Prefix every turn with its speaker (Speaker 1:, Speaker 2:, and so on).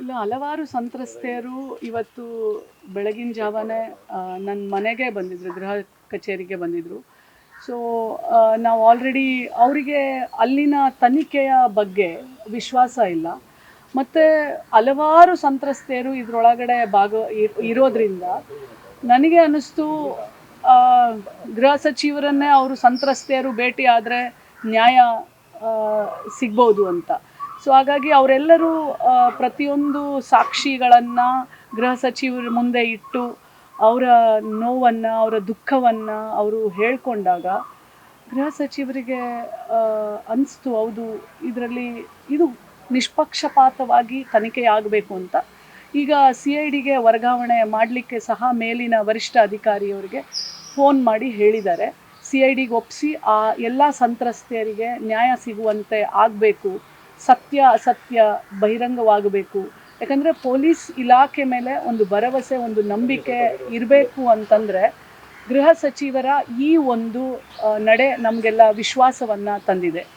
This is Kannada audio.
Speaker 1: ಇಲ್ಲ, ಹಲವಾರು ಸಂತ್ರಸ್ತೆಯರು ಇವತ್ತು ಬೆಳಗಿನ ಜಾವನೇ ನನ್ನ ಮನೆಗೆ ಬಂದಿದ್ದರು, ಗೃಹ ಕಚೇರಿಗೆ ಬಂದಿದ್ದರು. ಸೊ ನಾವು ಆಲ್ರೆಡಿ ಅವರಿಗೆ ಅಲ್ಲಿನ ತನಿಖೆಯ ಬಗ್ಗೆ ವಿಶ್ವಾಸ ಇಲ್ಲ. ಮತ್ತು ಹಲವಾರು ಸಂತ್ರಸ್ತೆಯರು ಇದರೊಳಗಡೆ ಇರೋದ್ರಿಂದ ನನಗೆ ಅನ್ನಿಸ್ತು ಗೃಹ ಸಚಿವರನ್ನೇ ಅವರು ಸಂತ್ರಸ್ತೆಯರು ಭೇಟಿ ಆದರೆ ನ್ಯಾಯ ಸಿಗ್ಬೋದು ಅಂತ. ಸೊ ಹಾಗಾಗಿ ಅವರೆಲ್ಲರೂ ಪ್ರತಿಯೊಂದು ಸಾಕ್ಷಿಗಳನ್ನು ಗೃಹ ಸಚಿವರ ಮುಂದೆ ಇಟ್ಟು ಅವರ ನೋವನ್ನು, ಅವರ ದುಃಖವನ್ನು ಅವರು ಹೇಳ್ಕೊಂಡಾಗ ಗೃಹ ಸಚಿವರಿಗೆ ಅನಿಸ್ತು, ಹೌದು ಇದರಲ್ಲಿ ಇದು ನಿಷ್ಪಕ್ಷಪಾತವಾಗಿ ತನಿಖೆಯಾಗಬೇಕು ಅಂತ. ಈಗ CIDಗೆ ವರ್ಗಾವಣೆ ಮಾಡಲಿಕ್ಕೆ ಸಹ ಮೇಲಿನ ವರಿಷ್ಠ ಅಧಿಕಾರಿಯವರಿಗೆ ಫೋನ್ ಮಾಡಿ ಹೇಳಿದ್ದಾರೆ. CIDಗೆ ಒಪ್ಪಿಸಿ ಆ ಎಲ್ಲ ಸಂತ್ರಸ್ತೆಯರಿಗೆ ನ್ಯಾಯ ಸಿಗುವಂತೆ ಆಗಬೇಕು, ಸತ್ಯ ಅಸತ್ಯ ಬಹಿರಂಗವಾಗಬೇಕು. ಯಾಕಂದರೆ ಪೊಲೀಸ್ ಇಲಾಖೆ ಮೇಲೆ ಒಂದು ಭರವಸೆ, ಒಂದು ನಂಬಿಕೆ ಇರಬೇಕು ಅಂತಂದರೆ ಗೃಹ ಸಚಿವರ ಈ ಒಂದು ನಡೆ ನಮಗೆಲ್ಲ ವಿಶ್ವಾಸವನ್ನು ತಂದಿದೆ.